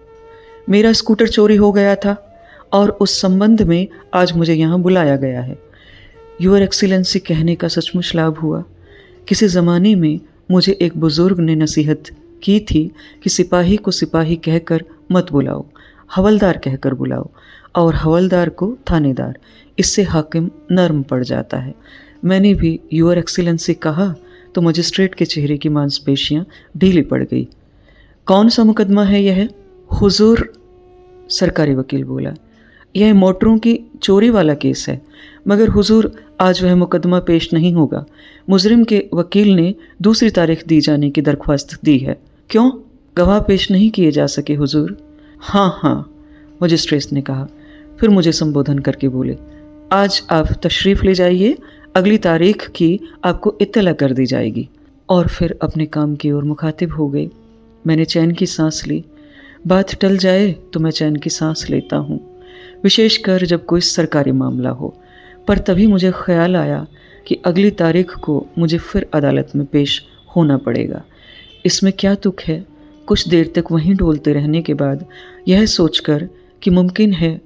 मेरा स्कूटर चोरी हो गया था और उस संबंध में आज मुझे यहाँ बुलाया गया है। योर एक्सीलेंसी कहने का सचमुच लाभ हुआ। किसी ज़माने में मुझे एक बुज़ुर्ग ने नसीहत की थी कि सिपाही को सिपाही कहकर मत बुलाओ, हवलदार कहकर बुलाओ, और हवलदार को थानेदार। इससे हाकिम नर्म पड़ जाता है। मैंने भी योर एक्सीलेंसी कहा तो मजिस्ट्रेट के चेहरे की मांसपेशियां ढीली पड़ गई। कौन सा मुकदमा है यह? हुजूर, सरकारी वकील बोला, यह मोटरों की चोरी वाला केस है, मगर हुजूर आज वह मुकदमा पेश नहीं होगा। मुजरिम के वकील ने दूसरी तारीख दी जाने की दरख्वास्त दी है। क्यों? गवाह पेश नहीं किए जा सके हुजूर। हाँ, मजिस्ट्रेट ने कहा। फिर मुझे संबोधन करके बोले, आज आप तशरीफ़ ले जाइए, अगली तारीख की आपको इत्तला कर दी जाएगी। और फिर अपने काम की ओर मुखातिब हो गए। मैंने चैन की सांस ली। बात टल जाए तो मैं चैन की सांस लेता हूँ, विशेषकर जब कोई सरकारी मामला हो। पर तभी मुझे ख्याल आया कि अगली तारीख को मुझे फिर अदालत में पेश होना पड़ेगा। इसमें क्या तुक है? कुछ देर तक वहीं डोलते रहने के बाद यह सोचकर कि मुमकिन है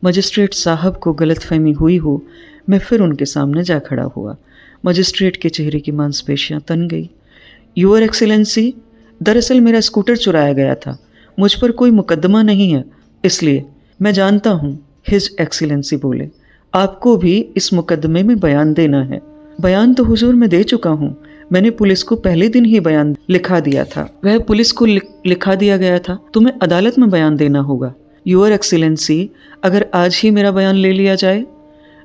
मजिस्ट्रेट साहब को गलतफहमी हुई हो, मैं फिर उनके सामने जा खड़ा हुआ। मजिस्ट्रेट के चेहरे की मांसपेशियां तन गई। योर एक्सीलेंसी, दरअसल मेरा स्कूटर चुराया गया था, मुझ पर कोई मुकदमा नहीं है, इसलिए। मैं जानता हूँ, हिज एक्सीलेंसी बोले, आपको भी इस मुकदमे में बयान देना है। बयान तो हुजूर मैं दे चुका हूँ। मैंने पुलिस को पहले दिन ही बयान लिखा दिया था। वह पुलिस को लिखा दिया गया था, तुम्हें अदालत में बयान देना होगा। योर एक्सीलेंसी, अगर आज ही मेरा बयान ले लिया जाए,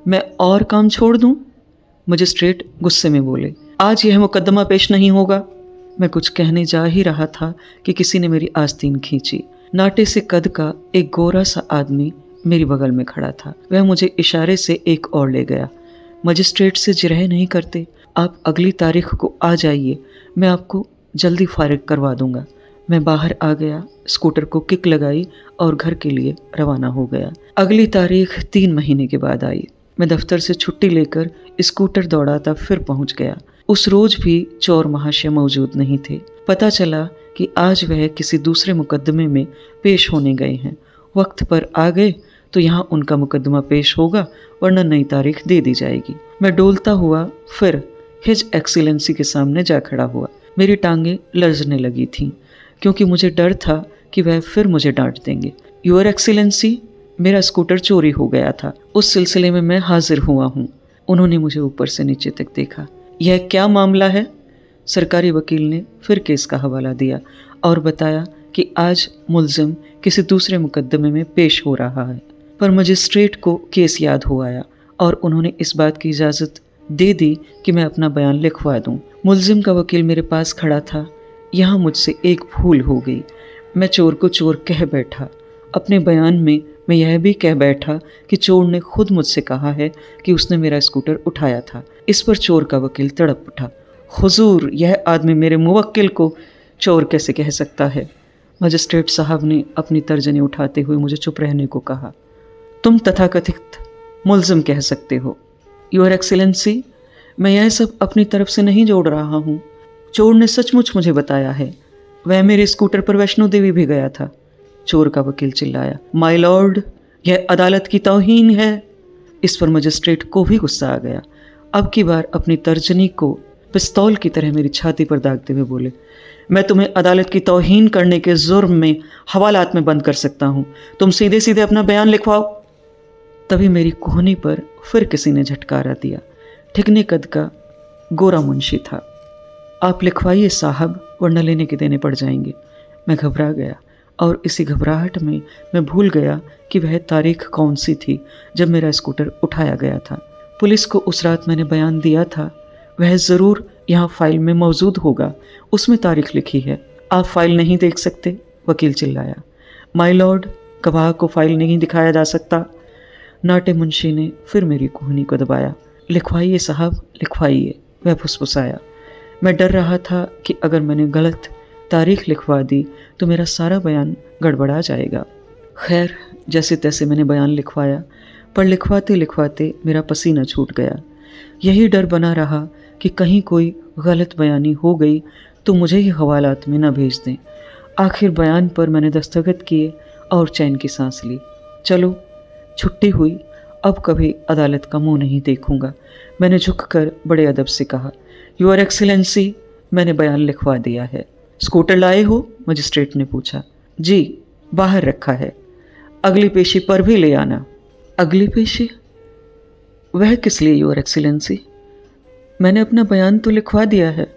मैं और काम छोड़ दूं? मजिस्ट्रेट गुस्से में बोले, आज यह मुकदमा पेश नहीं होगा। मैं कुछ कहने जा ही रहा था कि किसी ने मेरी आस्तीन खींची। नाटे से कद का एक गोरा सा आदमी मेरी बगल में खड़ा था। वह मुझे इशारे से एक और ले गया। मजिस्ट्रेट से जिरह नहीं करते, आप अगली तारीख को आ जाइए, मैं आपको जल्दी फारिग करवा दूंगा। मैं बाहर आ गया, स्कूटर को किक लगाई और घर के लिए रवाना हो गया। अगली तारीख 3 महीने के बाद आई। मैं दफ्तर से छुट्टी लेकर स्कूटर दौड़ाता फिर पहुंच गया। उस रोज भी चोर महाशय मौजूद नहीं थे। पता चला कि आज वह किसी दूसरे मुकदमे में पेश होने गए हैं। वक्त पर आ गए तो यहाँ उनका मुकदमा पेश होगा, वरना नई तारीख दे दी जाएगी। मैं डोलता हुआ फिर हिज एक्सीलेंसी के सामने जा खड़ा हुआ। मेरी टांगें लर्जने लगी थीं, क्योंकि मुझे डर था कि वह फिर मुझे डांट देंगे। योर एक्सीलेंसी, मेरा स्कूटर चोरी हो गया था, उस सिलसिले में मैं हाजिर हुआ हूँ। उन्होंने मुझे ऊपर से नीचे तक देखा। यह क्या मामला है? सरकारी वकील ने फिर केस का हवाला दिया और बताया कि आज मुल्जिम किसी दूसरे मुकदमे में पेश हो रहा है। पर मजिस्ट्रेट को केस याद हो आया और उन्होंने इस बात की इजाज़त दे दी कि मैं अपना बयान लिखवा दूं। मुल्जिम का वकील मेरे पास खड़ा था। यहाँ मुझसे एक भूल हो गई। मैं चोर को चोर कह बैठा। अपने बयान में मैं यह भी कह बैठा कि चोर ने खुद मुझसे कहा है कि उसने मेरा स्कूटर उठाया था। इस पर चोर का वकील तड़प उठा। हुजूर, यह आदमी मेरे मुवक्किल को चोर कैसे कह सकता है? मजिस्ट्रेट साहब ने अपनी तर्जनी उठाते हुए मुझे चुप रहने को कहा। तुम तथाकथित मुल्जिम कह सकते हो। योर एक्सीलेंसी, मैं यह सब अपनी तरफ से नहीं जोड़ रहा हूँ। चोर ने सचमुच मुझे बताया है। वह मेरे स्कूटर पर वैष्णो देवी भी गया था। चोर का वकील चिल्लाया। माय लॉर्ड, यह अदालत की तौहीन है। इस पर मजिस्ट्रेट को भी गुस्सा आ गया। अब की बार अपनी तर्जनी को पिस्तौल की तरह मेरी छाती पर दागते हुए बोले, मैं तुम्हें अदालत की तौहीन करने के जुर्म में हवालात में बंद कर सकता हूँ। तुम सीधे सीधे अपना बयान लिखवाओ। तभी मेरी कोहनी पर फिर किसी ने झटकारा दिया। ठिकने कद का गोरा मुंशी था। आप लिखवाइए साहब, वरना लेने के देने पड़ जाएंगे। मैं घबरा गया और इसी घबराहट में मैं भूल गया कि वह तारीख कौन सी थी जब मेरा स्कूटर उठाया गया था। पुलिस को उस रात मैंने बयान दिया था, वह ज़रूर यहाँ फाइल में मौजूद होगा। उसमें तारीख लिखी है। आप फाइल नहीं देख सकते? वकील चिल्लाया। माय लॉर्ड, गवाह को फाइल नहीं दिखाया जा सकता। नाटे मुंशी ने फिर मेरी कोहनी को दबाया। लिखवाइए साहब, लिखवाइए, वह फुसफुसाया। मैं डर रहा था कि अगर मैंने गलत तारीख लिखवा दी तो मेरा सारा बयान गड़बड़ा जाएगा। खैर, जैसे तैसे मैंने बयान लिखवाया, पर लिखवाते लिखवाते मेरा पसीना छूट गया। यही डर बना रहा कि कहीं कोई गलत बयानी हो गई तो मुझे ही हवालात में न भेज दें। आखिर बयान पर मैंने दस्तखत किए और चैन की सांस ली। चलो, छुट्टी हुई। अब कभी अदालत का मुंह नहीं देखूंगा। मैंने झुककर बड़े अदब से कहा, योर एक्सीलेंसी, मैंने बयान लिखवा दिया है। स्कूटर लाए हो? मजिस्ट्रेट ने पूछा। जी, बाहर रखा है। अगली पेशी पर भी ले आना। अगली पेशी? वह किस लिए योर एक्सीलेंसी? मैंने अपना बयान तो लिखवा दिया है।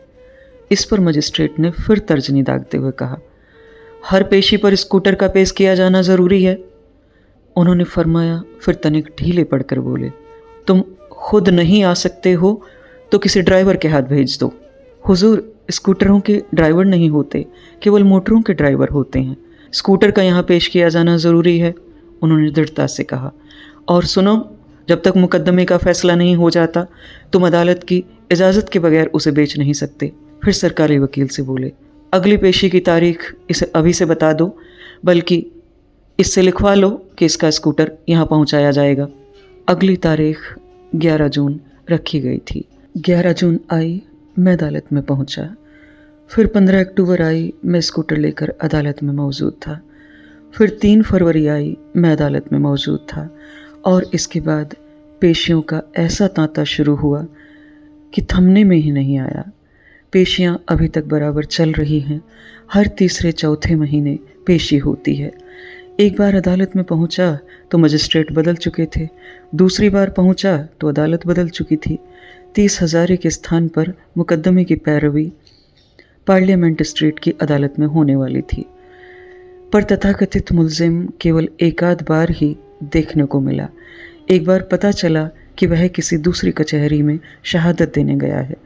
इस पर मजिस्ट्रेट ने फिर तर्जनी दागते हुए कहा, हर पेशी पर स्कूटर का पेश किया जाना ज़रूरी है। उन्होंने फरमाया, फिर तनिक ढीले पड़कर बोले, तुम खुद नहीं आ सकते हो तो किसी ड्राइवर के हाथ भेज दो। हुजूर, स्कूटरों के ड्राइवर नहीं होते, केवल मोटरों के ड्राइवर होते हैं। स्कूटर का यहाँ पेश किया जाना ज़रूरी है, उन्होंने दृढ़ता से कहा। और सुनो, जब तक मुकदमे का फैसला नहीं हो जाता तुम अदालत की इजाज़त के बगैर उसे बेच नहीं सकते। फिर सरकारी वकील से बोले, अगली पेशी की तारीख इसे अभी से बता दो, बल्कि इससे लिखवा लो कि इसका स्कूटर यहाँ पहुँचाया जाएगा। अगली तारीख 11 जून रखी गई थी। 11 जून आई, मैं अदालत में पहुँचा। फिर 15 अक्टूबर आई, मैं स्कूटर लेकर अदालत में मौजूद था। फिर 3 फरवरी आई, मैं अदालत में मौजूद था। और इसके बाद पेशियों का ऐसा तांता शुरू हुआ कि थमने में ही नहीं आया। पेशियां अभी तक बराबर चल रही हैं। हर तीसरे चौथे महीने पेशी होती है। एक बार अदालत में पहुंचा तो मजिस्ट्रेट बदल चुके थे। दूसरी बार पहुंचा तो अदालत बदल चुकी थी। 30 हज़ारे के स्थान पर मुकदमे की पैरवी पार्लियामेंट स्ट्रीट की अदालत में होने वाली थी। पर तथाकथित मुल्जिम केवल एकाध बार ही देखने को मिला। एक बार पता चला कि वह किसी दूसरी कचहरी में शहादत देने गया है।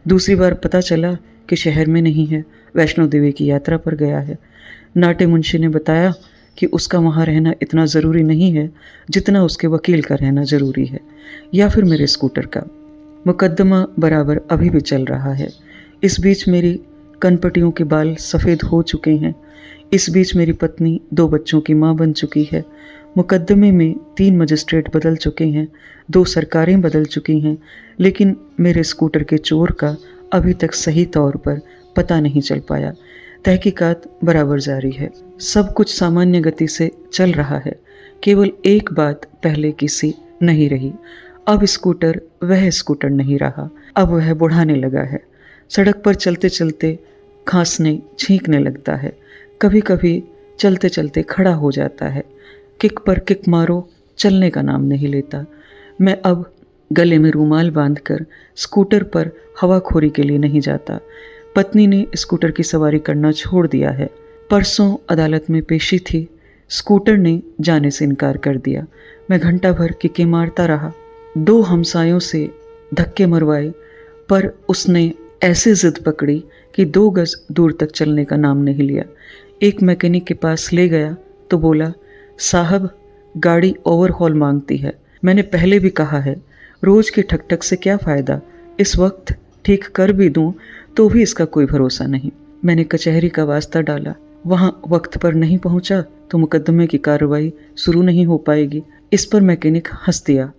दूसरी बार पता चला कि शहर में नहीं है, वैष्णो देवी की यात्रा पर गया है। नाटे मुंशी ने बताया कि उसका वहाँ रहना इतना ज़रूरी नहीं है जितना उसके वकील का रहना ज़रूरी है, या फिर मेरे स्कूटर का। मुकदमा बराबर अभी भी चल रहा है। इस बीच मेरी कनपटियों के बाल सफ़ेद हो चुके हैं। इस बीच मेरी पत्नी 2 बच्चों की माँ बन चुकी है। मुकदमे में 3 मजिस्ट्रेट बदल चुके हैं, 2 सरकारें बदल चुकी हैं, लेकिन मेरे स्कूटर के चोर का अभी तक सही तौर पर पता नहीं चल पाया। तहकीकात बराबर जारी है। सब कुछ सामान्य गति से चल रहा है। केवल एक बात पहले की सी नहीं रही। अब स्कूटर वह स्कूटर नहीं रहा। अब वह बुढ़ाने लगा है। सड़क पर चलते चलते खांसने छींकने लगता है। कभी कभी चलते चलते खड़ा हो जाता है। किक पर किक मारो, चलने का नाम नहीं लेता। मैं अब गले में रूमाल बांधकर स्कूटर पर हवाखोरी के लिए नहीं जाता। पत्नी ने स्कूटर की सवारी करना छोड़ दिया है। परसों अदालत में पेशी थी। स्कूटर ने जाने से इनकार कर दिया। मैं घंटा भर किकें मारता रहा। 2 हमसायों से धक्के मरवाए, पर उसने ऐसे जिद पकड़ी कि 2 गज दूर तक चलने का नाम नहीं लिया। एक मैकेनिक के पास ले गया तो बोला, साहब गाड़ी ओवरहॉल मांगती है। मैंने पहले भी कहा है, रोज की ठक-ठक से क्या फ़ायदा। इस वक्त ठीक कर भी दूं तो भी इसका कोई भरोसा नहीं। मैंने कचहरी का वास्ता डाला, वहां वक्त पर नहीं पहुंचा तो मुकदमे की कार्रवाई शुरू नहीं हो पाएगी। इस पर मैकेनिक हंस दिया।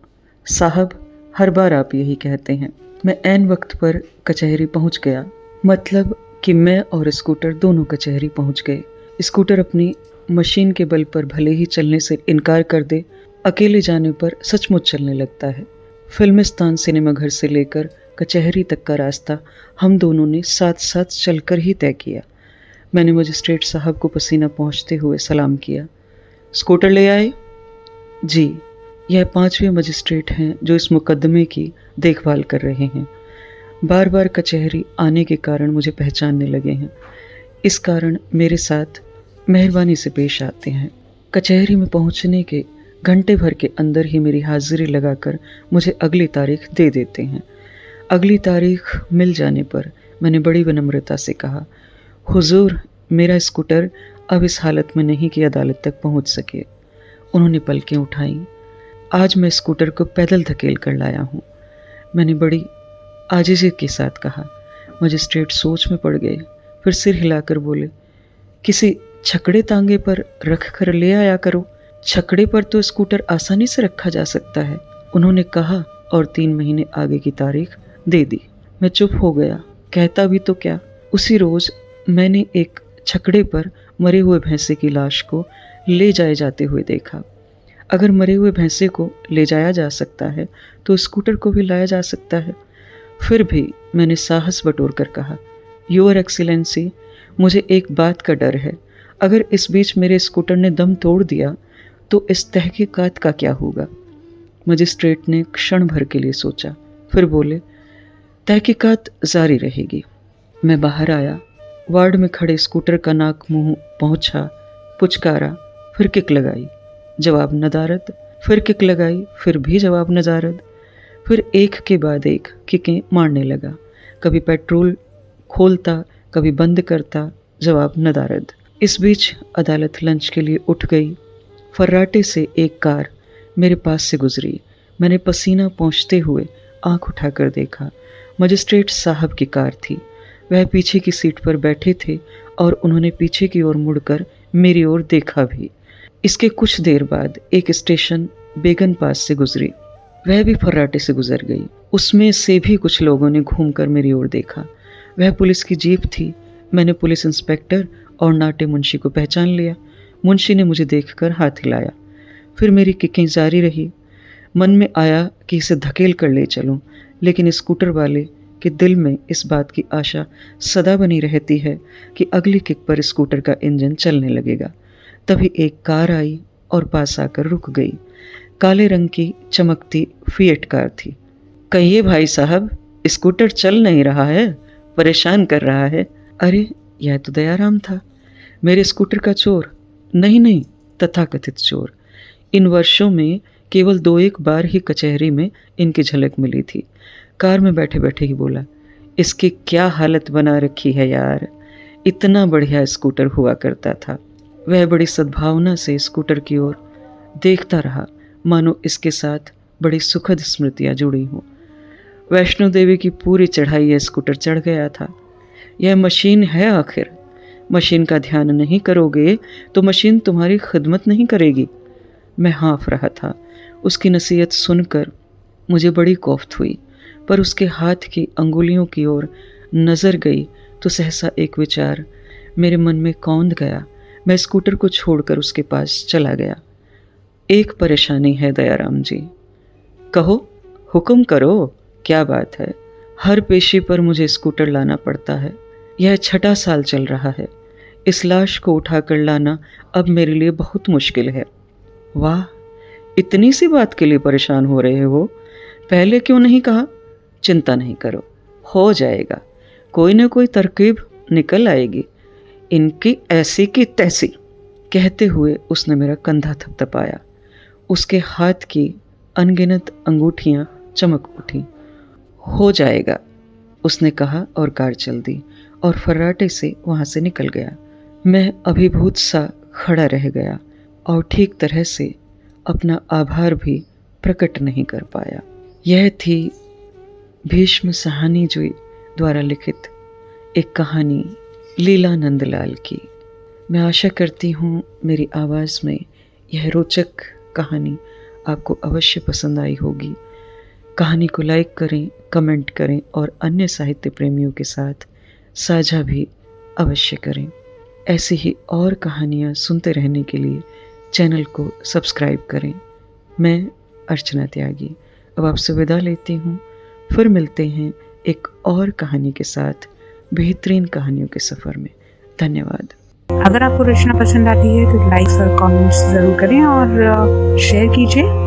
साहब, हर बार आप यही कहते हैं। मैं ऐन वक्त पर कचहरी पहुंच गया। मतलब कि मैं और स्कूटर दोनों कचहरी पहुंच गए। स्कूटर अपनी मशीन के बल पर भले ही चलने से इनकार कर दे, अकेले जाने पर सचमुच चलने लगता है। फिल्मिस्तान सिनेमा घर से लेकर कचहरी तक का रास्ता हम दोनों ने साथ साथ चलकर ही तय किया। मैंने मजिस्ट्रेट साहब को पसीना पहुँचते हुए सलाम किया। स्कूटर ले आए? जी, यह 5वें मजिस्ट्रेट हैं जो इस मुकदमे की देखभाल कर रहे हैं। बार बार कचहरी आने के कारण मुझे पहचानने लगे हैं। इस कारण मेरे साथ मेहरबानी से पेश आते हैं। कचहरी में पहुंचने के घंटे भर के अंदर ही मेरी हाजिरी लगाकर मुझे अगली तारीख दे देते हैं। अगली तारीख मिल जाने पर मैंने बड़ी विनम्रता से कहा, हुजूर, मेरा स्कूटर अब इस हालत में नहीं कि अदालत तक पहुंच सके। उन्होंने पलकें उठाईं। आज मैं स्कूटर को पैदल धकेल कर लाया हूँ। मैंने बड़ी आजिज़ी के साथ कहा। मजिस्ट्रेट सोच में पड़ गए, फिर सिर हिलाकर बोले, किसी छकड़े तांगे पर रख कर ले आया करो। छकड़े पर तो स्कूटर आसानी से रखा जा सकता है, उन्होंने कहा और 3 महीने आगे की तारीख दे दी। मैं चुप हो गया। कहता भी तो क्या। उसी रोज मैंने एक छकड़े पर मरे हुए भैंसे की लाश को ले जाए जाते हुए देखा। अगर मरे हुए भैंसे को ले जाया जा सकता है तो स्कूटर को भी लाया जा सकता है। फिर भी मैंने साहस बटोर कर कहा, योर एक्सीलेंसी, मुझे एक बात का डर है। अगर इस बीच मेरे स्कूटर ने दम तोड़ दिया तो इस तहकीकात का क्या होगा। मजिस्ट्रेट ने क्षण भर के लिए सोचा, फिर बोले, तहकीकात जारी रहेगी। मैं बाहर आया। वार्ड में खड़े स्कूटर का नाक मुंह पहुंचा, पुचकारा, फिर किक लगाई, जवाब नदारद, फिर किक लगाई, फिर भी जवाब नदारद, फिर एक के बाद एक किकें मारने लगा। कभी पेट्रोल खोलता, कभी बंद करता, जवाब नदारद। इस बीच अदालत लंच के लिए उठ गई। फर्राटे से एक कार मेरे पास से गुजरी। मैंने पसीना पोंछते हुए आंख उठाकर देखा। मजिस्ट्रेट साहब की कार थी। वह पीछे की सीट पर बैठे थे और उन्होंने पीछे की ओर मुड़कर मेरी ओर देखा भी। इसके कुछ देर बाद एक स्टेशन बेगन पास से गुजरी। वह भी फर्राटे से गुजर गई। उसमें से भी कुछ लोगों ने घूमकर मेरी ओर देखा। वह पुलिस की जीप थी। मैंने पुलिस इंस्पेक्टर और नाटे मुंशी को पहचान लिया। मुंशी ने मुझे देखकर हाथ हिलाया। फिर मेरी किकें जारी रही। मन में आया कि इसे धकेल कर ले चलूं, लेकिन स्कूटर वाले के दिल में इस बात की आशा सदा बनी रहती है कि अगली किक पर स्कूटर का इंजन चलने लगेगा। तभी एक कार आई और पास आकर रुक गई। काले रंग की चमकती फिएट कार थी। कहिए भाई साहब, स्कूटर चल नहीं रहा है, परेशान कर रहा है। अरे, यह तो दयाराम था, मेरे स्कूटर का चोर। नहीं, तथाकथित चोर। इन वर्षों में केवल 2-1 बार ही कचहरी में इनकी झलक मिली थी। कार में बैठे बैठे ही बोला, इसकी क्या हालत बना रखी है यार, इतना बढ़िया स्कूटर हुआ करता था। वह बड़ी सद्भावना से स्कूटर की ओर देखता रहा, मानो इसके साथ बड़ी सुखद स्मृतियाँ जुड़ी हों। वैष्णो देवी की पूरी चढ़ाई यह स्कूटर चढ़ गया था। यह मशीन है आखिर। मशीन का ध्यान नहीं करोगे तो मशीन तुम्हारी खिदमत नहीं करेगी। मैं हाँफ रहा था। उसकी नसीहत सुनकर मुझे बड़ी कोफ्त हुई, पर उसके हाथ की अंगुलियों की ओर नज़र गई तो सहसा एक विचार मेरे मन में कौंध गया। मैं स्कूटर को छोड़कर उसके पास चला गया। एक परेशानी है दयाराम जी। कहो, हुक्म करो, क्या बात है। हर पेशी पर मुझे स्कूटर लाना पड़ता है। यह 6ठा साल चल रहा है। इस लाश को उठाकर लाना अब मेरे लिए बहुत मुश्किल है। वाह, इतनी सी बात के लिए परेशान हो रहे हो, पहले क्यों नहीं कहा। चिंता नहीं करो, हो जाएगा, कोई न कोई तरकीब निकल आएगी। इनकी ऐसी की तैसी। कहते हुए उसने मेरा कंधा थपथपाया। उसके हाथ की अनगिनत अंगूठियां चमक उठी। हो जाएगा, उसने कहा और कार चल दी और फर्राटे से वहां से निकल गया। मैं अभिभूत सा खड़ा रह गया और ठीक तरह से अपना आभार भी प्रकट नहीं कर पाया। यह थी भीष्म साहनी जी द्वारा लिखित एक कहानी लीला नंदलाल की। मैं आशा करती हूँ मेरी आवाज़ में यह रोचक कहानी आपको अवश्य पसंद आई होगी। कहानी को लाइक करें, कमेंट करें और अन्य साहित्य प्रेमियों के साथ साझा भी अवश्य करें। ऐसी ही और कहानियाँ सुनते रहने के लिए चैनल को सब्सक्राइब करें। मैं अर्चना त्यागी अब आपसे विदा लेती हूँ। फिर मिलते हैं एक और कहानी के साथ बेहतरीन कहानियों के सफ़र में। धन्यवाद। अगर आपको रचना पसंद आती है तो लाइक और कमेंट्स ज़रूर करें और शेयर कीजिए।